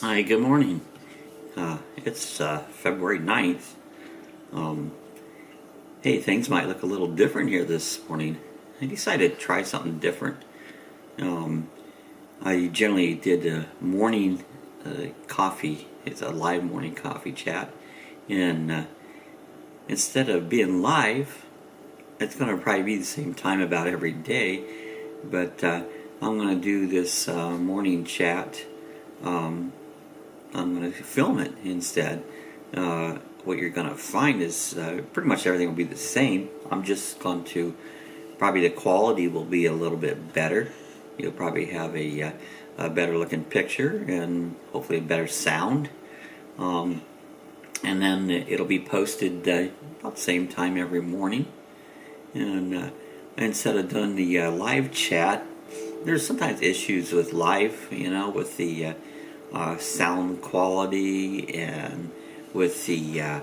Hi, good morning. It's February 9th. Hey, things might look a little different here this morning. I decided to try something different. I generally did a morning coffee. It's a live morning coffee chat. And instead of being live, it's going to probably be the same time about every day. But I'm going to do this morning chat. I'm going to film it instead. What you're going to find is pretty much everything will be the same. I'm just going to, probably the quality will be a little bit better. You'll probably have a better looking picture and hopefully a better sound. And then it'll be posted about the same time every morning. And instead of doing the live chat, there's sometimes issues with live, with the sound quality and with the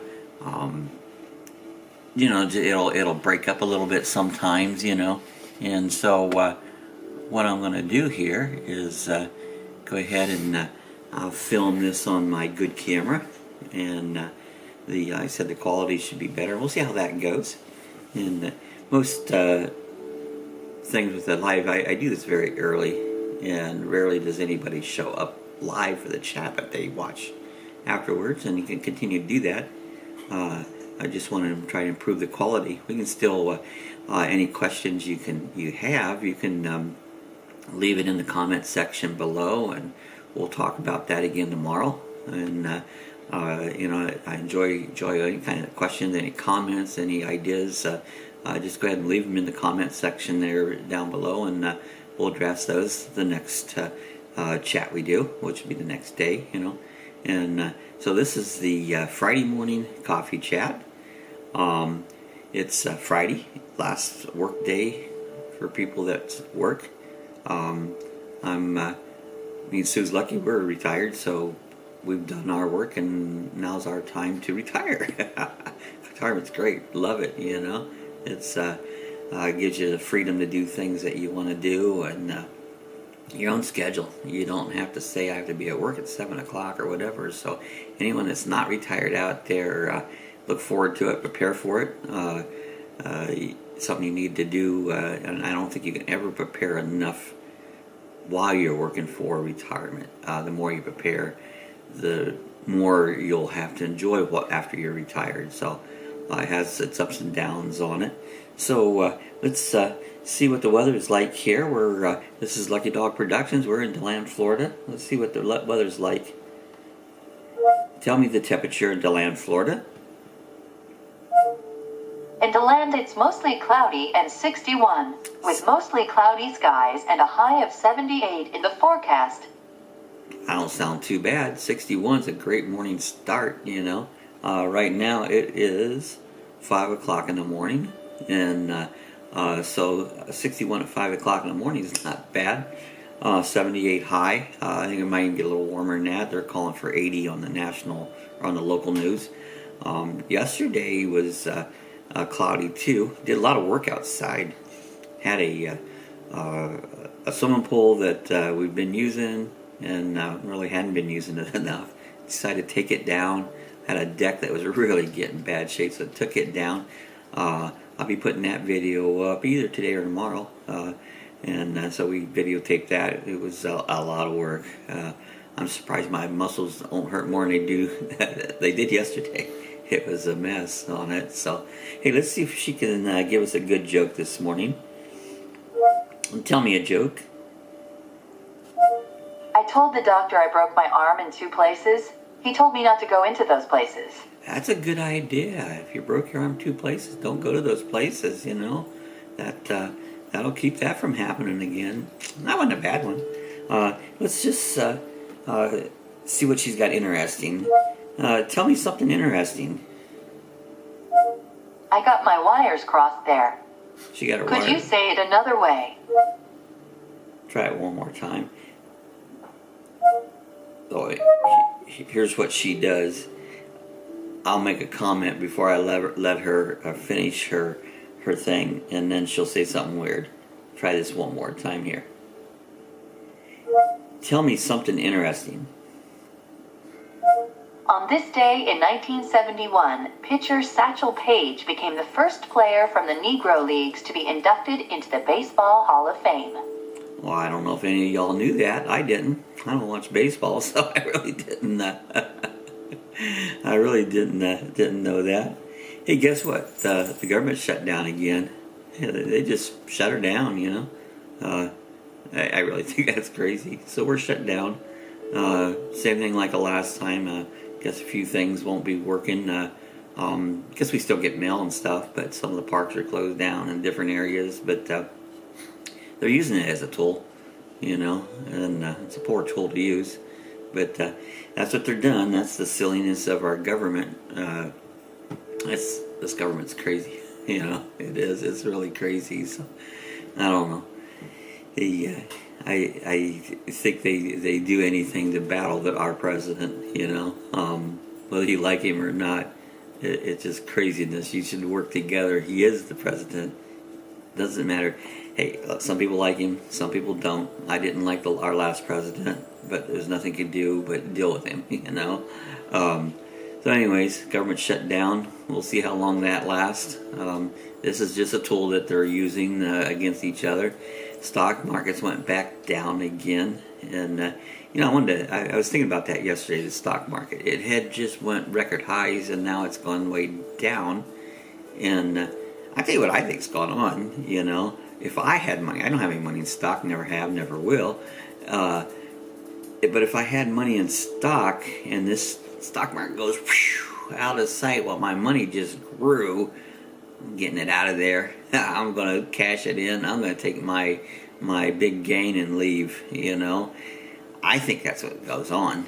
it'll break up a little bit sometimes, and so what I'm going to do here is go ahead and film this on my good camera, and I said the quality should be better. We'll see how that goes. And most things with the live, I do this very early, and rarely does anybody show up live for the chat, but they watch afterwards, and you can continue to do that. I just want to try to improve the quality. We can still any questions you can leave it in the comment section below, and we'll talk about that again tomorrow. And I enjoy any kind of questions, any comments, any ideas. Just go ahead and leave them in the comment section there down below, and we'll address those the next chat we do, which will be the next day, And so this is the Friday morning coffee chat. It's Friday, last work day for people that work. Me and Sue's lucky we're retired, so we've done our work, and now's our time to retire. Retirement's great, love it. It's gives you the freedom to do things that you want to do, and your own schedule. You don't have to say I have to be at work at 7 o'clock or whatever. So anyone that's not retired out there, look forward to it, prepare for it. Something you need to do, and I don't think you can ever prepare enough while you're working for retirement. The more you prepare, the more you'll have to enjoy after you're retired. So it has its ups and downs on it. So let's see what the weather is like here. This is Lucky Dog Productions. We're in DeLand, Florida. Let's see what the weather's like. Tell me the temperature in DeLand, Florida. In DeLand, it's mostly cloudy and 61, with mostly cloudy skies and a high of 78 in the forecast. I don't sound too bad. 61 is a great morning start, Right now it is 5 o'clock in the morning, and so 61 at 5 o'clock in the morning is not bad. 78 high. I think it might even get a little warmer than that. They're calling for 80 on the local news. Yesterday was cloudy too. Did a lot of work outside. Had a swimming pool that we've been using, and really hadn't been using it enough. Decided to take it down. Had a deck that was really getting bad shape, so I took it down. I'll be putting that video up either today or tomorrow, and so we videotaped that. It was a lot of work. I'm surprised my muscles don't hurt more than they did yesterday. It was a mess on it. So hey, let's see if she can give us a good joke this morning. Tell me a joke. I told the doctor I broke my arm in 2 places. He told me not to go into those places. That's a good idea. If you broke your arm 2 places, don't go to those places, That'll keep that from happening again. That wasn't a bad one. Let's just see what she's got interesting. Tell me something interesting. I got my wires crossed there. She got her Could wire. you say it another way? Try it one more time. Oh, here's what she does. I'll make a comment before I let her finish her thing, and then she'll say something weird. Try this one more time here. Tell me something interesting. On this day in 1971, pitcher Satchel Paige became the first player from the Negro Leagues to be inducted into the Baseball Hall of Fame. Well, I don't know if any of y'all knew that. I didn't. I don't watch baseball, so I really didn't. I really didn't know that. Hey, guess what? The government shut down again. Yeah, they just shut her down. I really think that's crazy. So we're shut down. Same thing like the last time. Guess a few things won't be working. Guess we still get mail and stuff, but some of the parks are closed down in different areas. But they're using it as a tool, and it's a poor tool to use. But that's what they're doing. That's the silliness of our government. This government's crazy. It is. It's really crazy. So I don't know. I think they do anything to battle our president. Whether you like him or not, it's just craziness. You should work together. He is the president. Doesn't matter. Hey, some people like him, some people don't. I didn't like our last president, but there's nothing you could do but deal with him. So anyways, government shut down. We'll see how long that lasts. This is just a tool that they're using against each other. Stock markets went back down again, and I was thinking about that yesterday. The stock market, it had just went record highs, and now it's gone way down. And I tell you what I think's going on. If I had money, I don't have any money in stock, never have, never will. But if I had money in stock and this stock market goes out of sight while my money just grew, I'm getting it out of there. I'm going to cash it in. I'm going to take my big gain and leave. I think that's what goes on.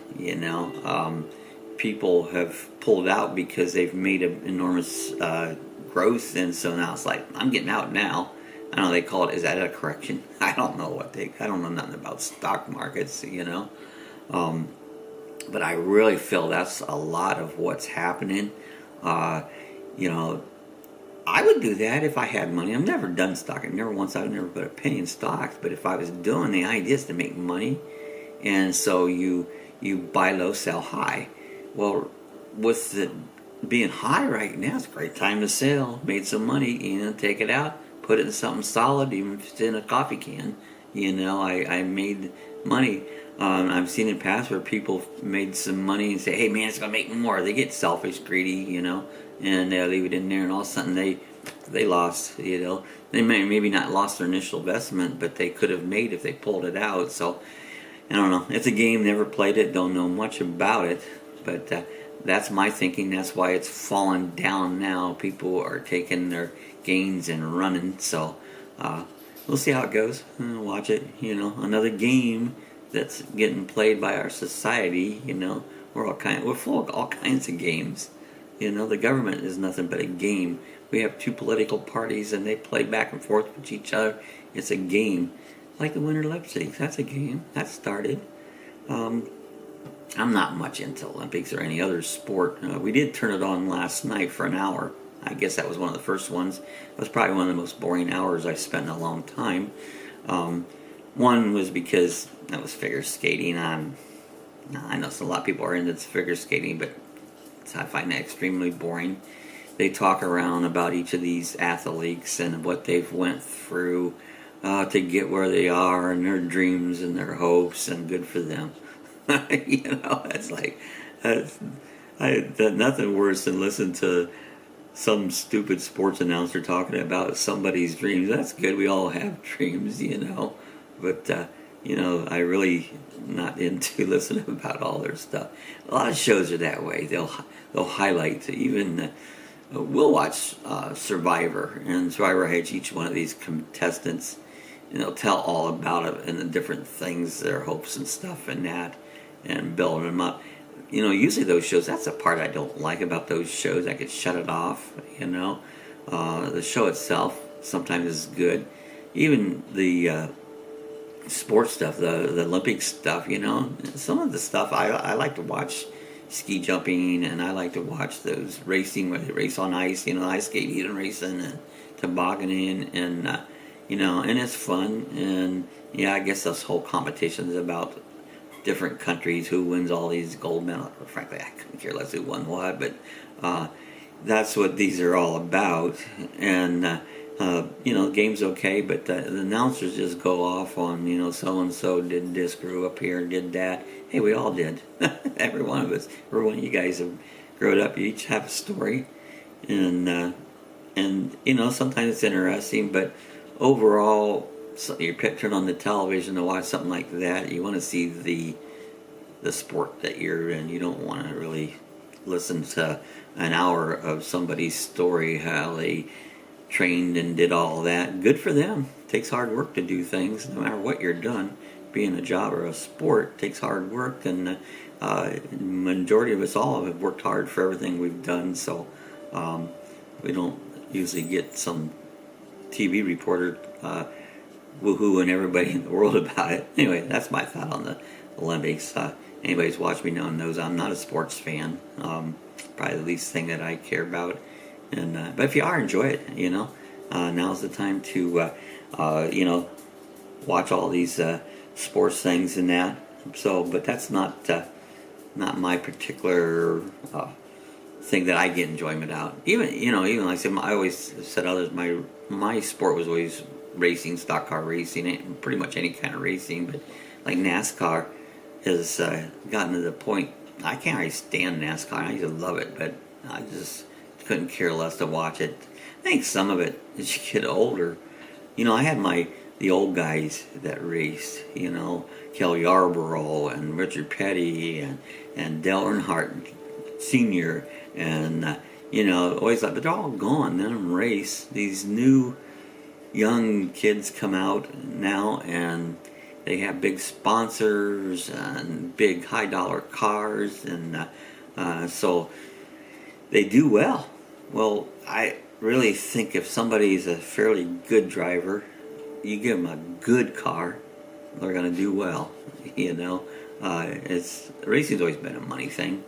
People have pulled out because they've made an enormous growth, and so now it's like, I'm getting out now. I don't know, they call it, is that a correction? I don't know I don't know nothing about stock markets, but I really feel that's a lot of what's happening. I would do that if I had money. I've never done stock. I've never put a penny in stocks, but if I was doing, the idea is to make money, and so you buy low, sell high. Well, with it being high right now, it's a great time to sell. Made some money, take it out, put it in something solid, even if it's in a coffee can. I made money. I've seen in the past where people made some money and say, hey man, it's going to make more. They get selfish, greedy, and they leave it in there, and all of a sudden they lost, They maybe not lost their initial investment, but they could have made if they pulled it out. So, I don't know. It's a game, never played it, don't know much about it, but that's my thinking. That's why it's fallen down now. People are taking their gains and running, so we'll see how it goes. Watch it, another game that's getting played by our society. We're full of all kinds of games. The government is nothing but a game. We have two political parties, and they play back and forth with each other. It's a game, like the Winter Olympics. That's a game that started. I'm not much into Olympics or any other sport. We did turn it on last night for an hour. I guess that was one of the first ones. It was probably one of the most boring hours I spent in a long time. One was because that was figure skating. I know a lot of people are into figure skating, but I find that extremely boring. They talk around about each of these athletes and what they've went through to get where they are, and their dreams and their hopes, and good for them. That's like nothing worse than listen to some stupid sports announcer talking about somebody's dreams. That's good. We all have dreams, but I really not into listening about all their stuff. A lot of shows are that way. They'll highlight even. We'll watch Survivor, and Survivor has each one of these contestants, and they'll tell all about it and the different things, their hopes and stuff, and that, and build them up. Usually those shows, that's the part I don't like about those shows. I could shut it off. The show itself sometimes is good. Even the sports stuff, the Olympic stuff, some of the stuff I like to watch. Ski jumping, and I like to watch those racing where they race on ice, ice skating and racing and tobogganing, and and it's fun. And I guess this whole competition is about different countries, who wins all these gold medals. Frankly, I couldn't care less who won what, but that's what these are all about. And the game's okay, but the announcers just go off on, so and so did this, grew up here, did that. Hey, we all did. Every one of us, every one of you guys have grown up. You each have a story, and sometimes it's interesting, but overall, you're picturing on the television to watch something like that. You want to see the sport that you're in. You don't want to really listen to an hour of somebody's story, how they trained and did all that. Good for them. It takes hard work to do things, no matter what you're doing. Being a job or a sport takes hard work, and majority of us all have worked hard for everything we've done. So we don't usually get some TV reporter woohooing everybody in the world about it. Anyway, that's my thought on the Olympics. Anybody's watched me now knows I'm not a sports fan. Probably the least thing that I care about. And but if you are, enjoy it. Now's the time to watch all these sports things and that. So, but that's not my particular thing that I get enjoyment out. Even like I said, I always said others. My sport was always racing, stock car racing, and pretty much any kind of racing. But like NASCAR has gotten to the point I can't really stand NASCAR. I used to love it, but I just couldn't care less to watch it. I think some of it, as you get older, I had the old guys that raced, Kel Yarborough and Richard Petty and Dale Earnhardt Sr. and always like, but they're all gone. None of them race. These new young kids come out now, and they have big sponsors and big high dollar cars, and so they do well. Well, I really think if somebody is a fairly good driver, you give them a good car, they're going to do well. Racing's always been a money thing.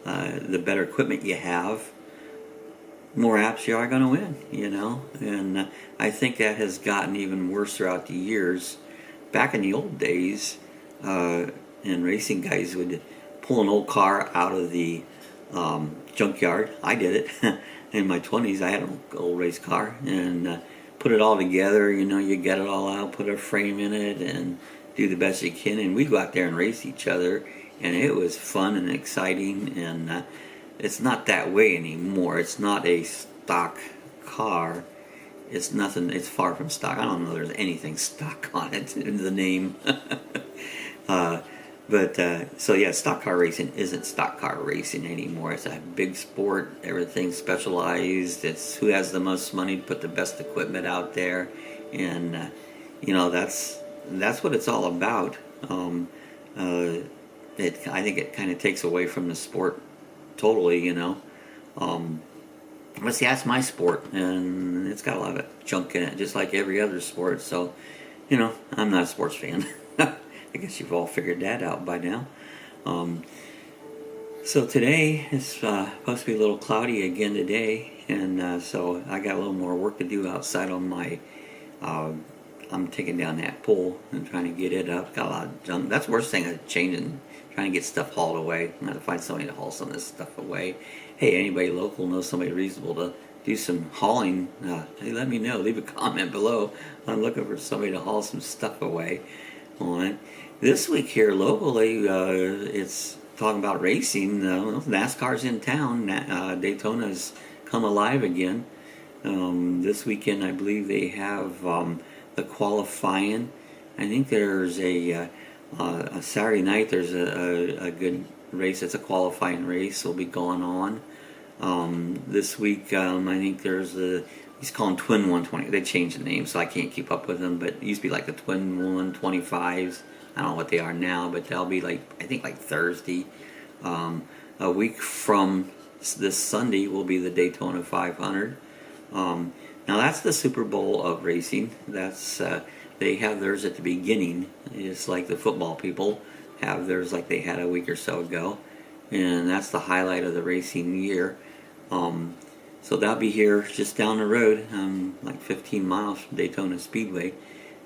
The better equipment you have, more apps you are going to win. And I think that has gotten even worse throughout the years. Back in the old days, and racing guys would pull an old car out of the junkyard. I did it in my 20s. I had an old race car and put it all together. You get it all out, put a frame in it, and do the best you can. And we'd go out there and race each other, and it was fun and exciting. And it's not that way anymore. It's not a stock car. It's nothing. It's far from stock. I don't know if there's anything stock on it in the name. So yeah, stock car racing isn't stock car racing anymore. It's a big sport. Everything's specialized. It's who has the most money to put the best equipment out there, and that's what it's all about. I think it kind of takes away from the sport totally. But see, that's my sport, and it's got a lot of junk in it, just like every other sport. So, I'm not a sports fan. I guess you've all figured that out by now. So today is supposed to be a little cloudy again today, and so I got a little more work to do outside on my. I'm taking down that pole and trying to get it up. Got a lot of junk. That's the worst thing. Trying to get stuff hauled away. I'm going to find somebody to haul some of this stuff away. Hey, anybody local knows somebody reasonable to do some hauling, hey, let me know. Leave a comment below. I'm looking for somebody to haul some stuff away on. This week here locally, it's talking about racing. NASCAR's in town. Daytona's come alive again. This weekend, I believe they have the qualifying. I think there's a Saturday night. There's a good race. It's a qualifying race. Will be going on. This week, I think there's he's calling Twin 120. They changed the name, so I can't keep up with them. But it used to be like the Twin 125s. I don't know what they are now, but they'll be I think Thursday. A week from this Sunday will be the Daytona 500. Now that's the Super Bowl of racing. That's they have theirs at the beginning. It's like the football people have theirs like they had a week or so ago. And that's the highlight of the racing year. So that'll be here just down the road, 15 miles from Daytona Speedway.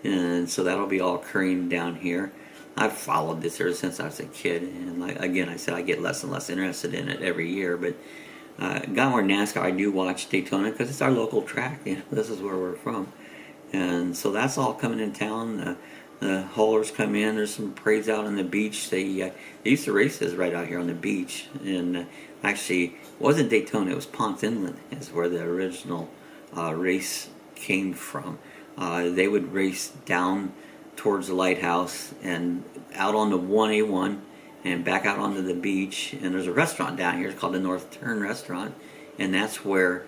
And so that'll be all occurring down here. I've followed this ever since I was a kid, and again, I said I get less and less interested in it every year. But got more NASCAR. I do watch Daytona because it's our local track. This is where we're from, and so that's all coming in town. The haulers come in. There's some parades out on the beach. They used to race this right out here on the beach, and actually, it wasn't Daytona. It was Ponce Inlet. Is where the original race came from. They would race down towards the lighthouse and out on the 1A1 and back out onto the beach. And there's a restaurant down here. It's called the North Turn Restaurant, and that's where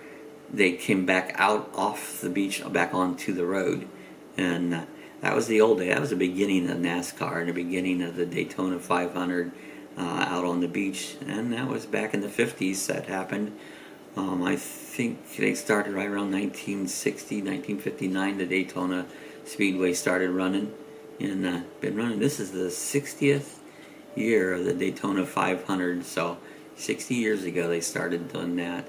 they came back out off the beach back onto the road. And that was the old day. That was the beginning of NASCAR and the beginning of the Daytona 500 out on the beach. And that was back in the 50s that happened. I think they started right around 1960, 1959. The Daytona Speedway started running, and been running. This is the 60th year of the Daytona 500. So 60 years ago they started doing that.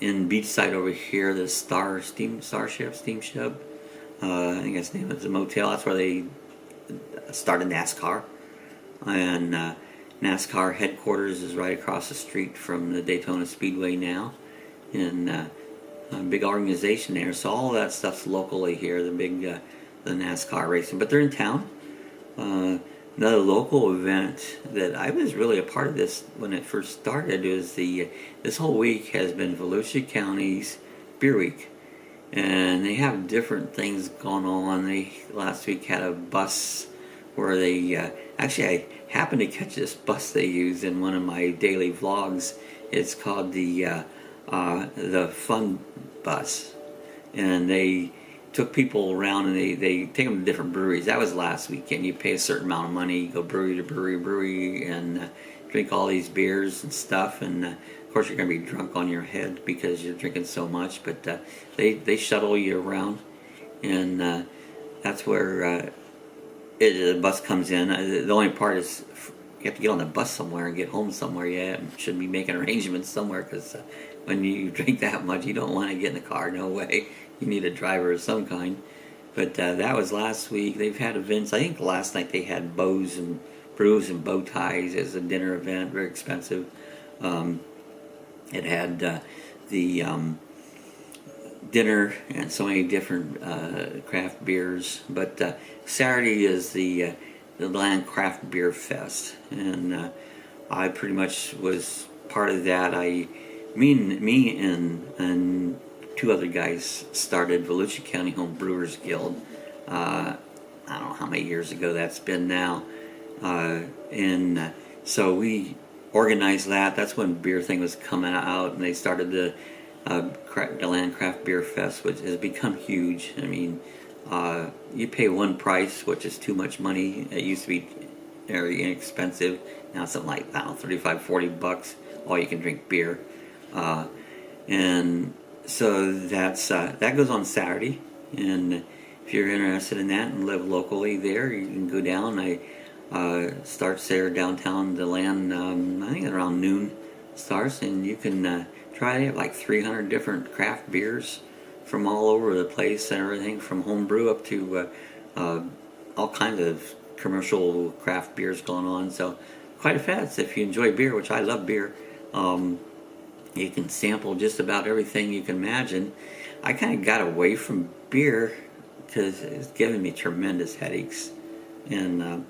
In beachside over here, the Starship Steamship. I think that's the name of the motel. That's where they started NASCAR, and NASCAR headquarters is right across the street from the Daytona Speedway now, and a big organization there. So all that stuff's locally here. The NASCAR racing, but they're in town. Another local event that I was really a part of this when it first started is this whole week has been Volusia County's Beer Week. And they have different things going on. They last week had a bus where they actually I happened to catch this bus they use in one of my daily vlogs. It's called the Fun Bus, and they took people around and they take them to different breweries. That was last weekend. You pay a certain amount of money, you go brewery to brewery, and drink all these beers and stuff, and of course you're going to be drunk on your head because you're drinking so much, but they shuttle you around, and that's where the bus comes in. The only part is you have to get on the bus somewhere and get home somewhere. You should be making arrangements somewhere, because when you drink that much you don't want to get in the car. No way. You need a driver of some kind. But that was last week. They've had events. I think last night they had bows and brews and bow ties as a dinner event, very expensive. It had the dinner and so many different craft beers. But Saturday is the DeLand Craft Beer Fest, and I pretty much was part of that. Me and two other guys started Volusia County Home Brewers Guild. I don't know how many years ago that's been now. And so we organized that. That's when beer thing was coming out, and they started the DeLand Craft Beer Fest, which has become huge. I mean, you pay one price, which is too much money. It used to be very inexpensive. Now it's something like, I don't know, $35-40. All you can drink beer. And so that goes on Saturday. And if you're interested in that and live locally there, you can go down. Starts there downtown DeLand, I think around noon starts, and you can try it. Like 300 different craft beers from all over the place, and everything from homebrew up to all kinds of commercial craft beers going on. So quite a fest if you enjoy beer, which I love beer. You can sample just about everything you can imagine. I kind of got away from beer because it's giving me tremendous headaches, and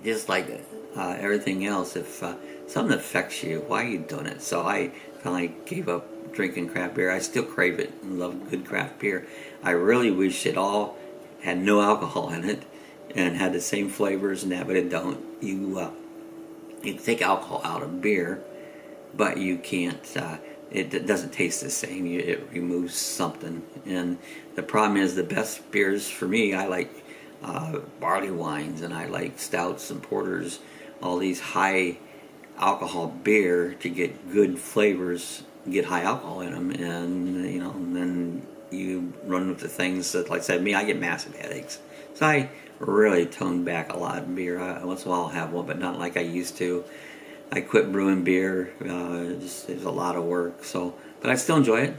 just like everything else, if something affects you, why are you doing it? So I finally gave up drinking craft beer. I still crave it and love good craft beer. I really wish it all had no alcohol in it and had the same flavors and that, but it don't. You take alcohol out of beer, but you can't. It doesn't taste the same. It removes something, and the problem is the best beers for me. I like barley wines, and I like stouts and porters, all these high alcohol beer to get good flavors, get high alcohol in them, and then you run into things that, like I said, I get massive headaches. So I really toned back a lot of beer. Once in a while I'll have one, but not like I used to. I quit brewing beer. It was a lot of work, so but I still enjoy it.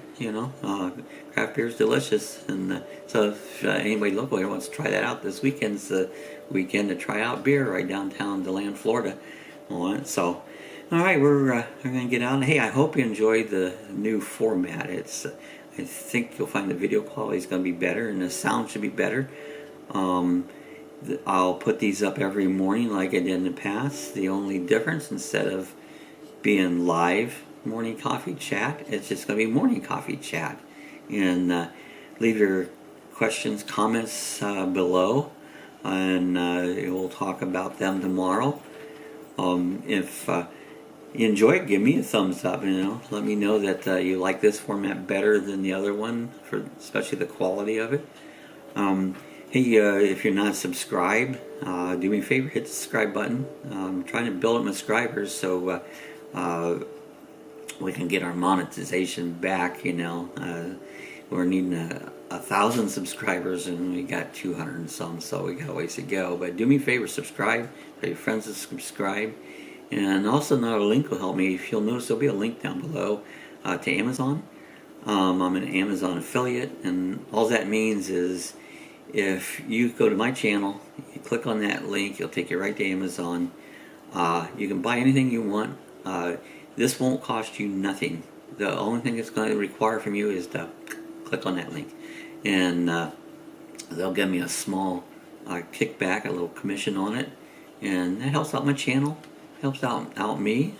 Craft beer is delicious, and so if anybody local here wants to try that out, this weekend's the weekend to try out beer right downtown DeLand, Florida. All right, so all right, we're gonna get out. Hey, I hope you enjoyed the new format. I think you'll find the video quality is going to be better, and the sound should be better. I'll put these up every morning like I did in the past. The only difference, instead of being live morning coffee chat, it's just going to be morning coffee chat. And leave your questions, comments below, and we'll talk about them tomorrow. If you enjoy it, give me a thumbs up. Let me know that you like this format better than the other one, for especially the quality of it. Hey, if you're not subscribed, do me a favor, hit the subscribe button. I'm trying to build up my subscribers so we can get our monetization back. We're needing 1,000 subscribers, and we got 200 and some, so we got a ways to go. But do me a favor, subscribe. Tell your friends to subscribe. And also, another link will help me. If you'll notice, there'll be a link down below to Amazon. I'm an Amazon affiliate, and all that means is if you go to my channel, you click on that link, it'll take you right to Amazon. You can buy anything you want. This won't cost you nothing. The only thing it's going to require from you is to click on that link, and they'll give me a small kickback, a little commission on it, and that helps out my channel, helps out me.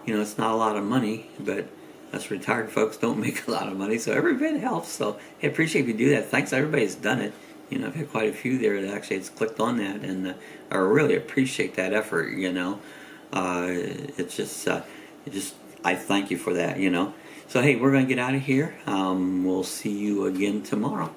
It's not a lot of money, but us retired folks don't make a lot of money, so every bit helps. So I appreciate if you do that. Thanks, everybody that's done it. I've had quite a few there that actually has clicked on that, and I really appreciate that effort. It's just I thank you for that. So hey, we're gonna get out of here. We'll see you again tomorrow.